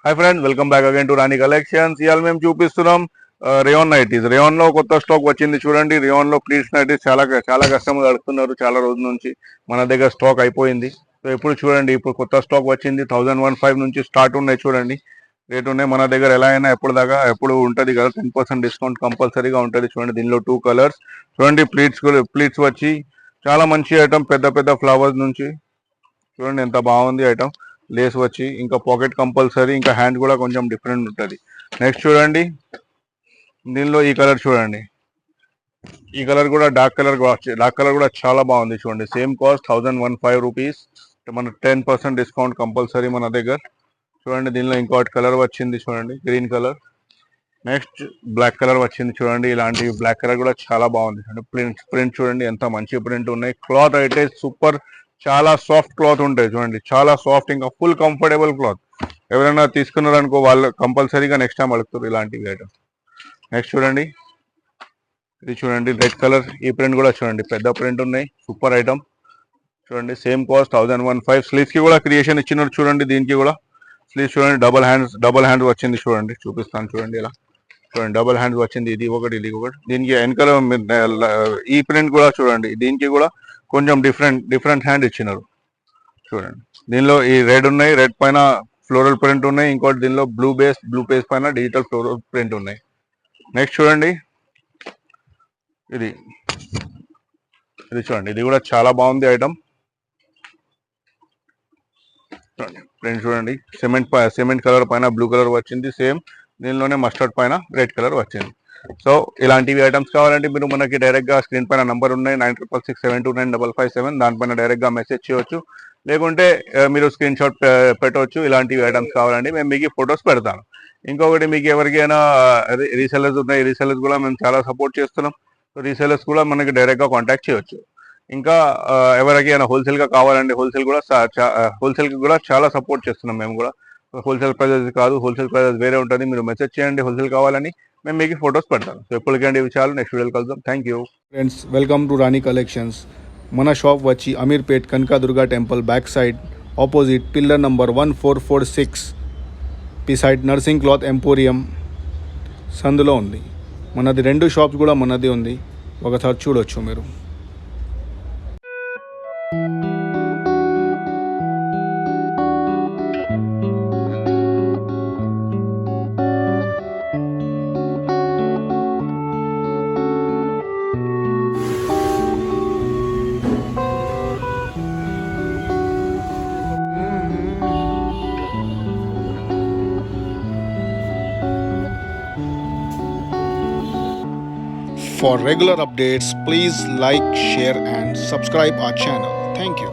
Hi friends, welcome back again to Rani collections. ఇవాళ మేము చూపిస్తున్నాం రేయాన్ నైటీస్. రేయాన్ లో కొత్త స్టాక్ వచ్చింది చూడండి. రేయాన్ లో ప్లీట్స్ నైటీస్ చాలా చాలా కస్టమర్లు అడుగుతున్నారు చాలా రోజుల నుంచి. మన దగ్గర స్టాక్ అయిపోయింది. సో ఇప్పుడు చూడండి, ఇప్పుడు కొత్త స్టాక్ వచ్చింది. 1015 నుంచి స్టార్ట్ ఉన్నాయి చూడండి. రేట్ ఉన్నాయి మన దగ్గర. ఎలా అయినా ఎప్పుడు దాకా ఎప్పుడు ఉంటుంది కదా, 10% డిస్కౌంట్ కంపల్సరీగా ఉంటుంది చూడండి. దీనిలో 2 కలర్స్ చూడండి. ప్లీట్స్ వచ్చి చాలా మంచి ఐటమ్, పెద్ద పెద్ద ఫ్లవర్స్ నుంచి చూడండి ఎంత బాగుంది ఐటమ్. లేస్ వచ్చి ఇంకా పాకెట్ కంపల్సరీ, ఇంకా హ్యాండ్ కూడా కొంచెం డిఫరెంట్ ఉంటుంది. నెక్స్ట్ చూడండి, దీనిలో ఈ కలర్ చూడండి. ఈ కలర్ కూడా డార్క్ కలర్ కూడా చాలా బాగుంది చూడండి. Same cost 1015 rupees. మన 10% డిస్కౌంట్ కంపల్సరీ మన దగ్గర చూడండి. దీనిలో ఇంకోటి కలర్ వచ్చింది చూడండి, green colour. Next black colour వచ్చింది చూడండి. ఇలాంటి బ్లాక్ కలర్ కూడా చాలా బాగుంది చూడండి. ప్రింట్ చూడండి ఎంత మంచి ప్రింట్ ఉన్నాయి. క్లాత్ అయితే సూపర్, చాలా సాఫ్ట్ క్లాత్ ఉంటాయి చూడండి. చాలా సాఫ్ట్, ఇంకా ఫుల్ కంఫర్టబుల్ క్లాత్. ఎవరైనా తీసుకున్నారనుకో వాళ్ళు కంపల్సరీగా నెక్స్ట్ టైం అడుగుతారు ఇలాంటివి ఐటమ్. నెక్స్ట్ చూడండి, ఇది చూడండి రెడ్ కలర్. ఈ ప్రింట్ కూడా చూడండి, పెద్ద ప్రింట్ ఉన్నాయి. సూపర్ ఐటమ్ చూడండి. Same cost 1015. స్లీవ్స్ కి కూడా క్రియేషన్ ఇచ్చినారు చూడండి. దీనికి కూడా స్లీవ్స్ చూడండి, డబల్ హ్యాండ్స్ వచ్చింది చూడండి. చూపిస్తాను చూడండి ఇలా చూడండి. డబుల్ హ్యాండ్స్ వచ్చింది, ఇది ఒకటి ఇది ఒకటి. దీనికి వెనకాల ఈ ప్రింట్ కూడా చూడండి. దీనికి కూడా కొంచెం డిఫరెంట్ హ్యాండ్ ఇచ్చినారు చూడండి. దీనిలో ఈ రెడ్ ఉన్నాయి, రెడ్ పైన ఫ్లోరల్ ప్రింట్ ఉన్నాయి. ఇంకోటి దీనిలో బ్లూ బేస్ పైన డిజిటల్ ఫ్లోరల్ ప్రింట్ ఉన్నాయి. నెక్స్ట్ చూడండి, ఇది చూడండి. ఇది కూడా చాలా బాగుంది ఐటమ్ చూడండి. ప్రింట్ చూడండి, సిమెంట్ కలర్ పైన బ్లూ కలర్ వచ్చింది. సేమ్ దీనిలోనే మస్టర్డ్ పైన రెడ్ కలర్ వచ్చింది. సో ఇలాంటివి ఐటమ్స్ కావాలంటే మీరు మనకి డైరెక్ట్గా స్క్రీన్ పైన నంబర్ ఉన్నాయి 9667295557. దానిపైన డైరెక్ట్గా మెసేజ్ చేయవచ్చు. లేకుంటే మీరు స్క్రీన్ షాట్ పెట్టవచ్చు. ఇలాంటివి ఐటమ్స్ కావాలంటే మేము మీకు ఫొటోస్ పెడతాను. ఇంకొకటి, మీకు ఎవరికైనా రీసెలర్స్ ఉన్నాయి, రీసెలర్స్ కూడా మేము చాలా సపోర్ట్ చేస్తున్నాం. సో రీసెలర్స్ కూడా మనకి డైరెక్ట్గా కాంటాక్ట్ చేయవచ్చు. ఇంకా ఎవరికైనా హోల్సేల్గా కావాలంటే హోల్సేల్కి కూడా చాలా సపోర్ట్ చేస్తున్నాం మేము కూడా. హోల్సేల్ ప్రైజెస్ కాదు, హోల్సేల్ ప్రైజెస్ వేరే ఉంటుంది. మీరు మెసేజ్ చేయండి హోల్సేల్ కావాలని, మేము మీకు ఫొటోస్ పెడతాను. సో ఎప్పటికంటే ఇవి చాలు. నెక్స్ట్ వీడియోలో కలుద్దాం. Thank you friends, welcome to Rani collections. మన షాప్ వచ్చి Ameerpet Kanakadurga temple back side opposite pillar number 1446 beside nursing cloth emporium సందులో ఉంది. మనది 2 షాప్స్ కూడా మనది ఉంది. ఒకసారి చూడొచ్చు మీరు. For regular updates, please like, share and subscribe our channel. Thank you.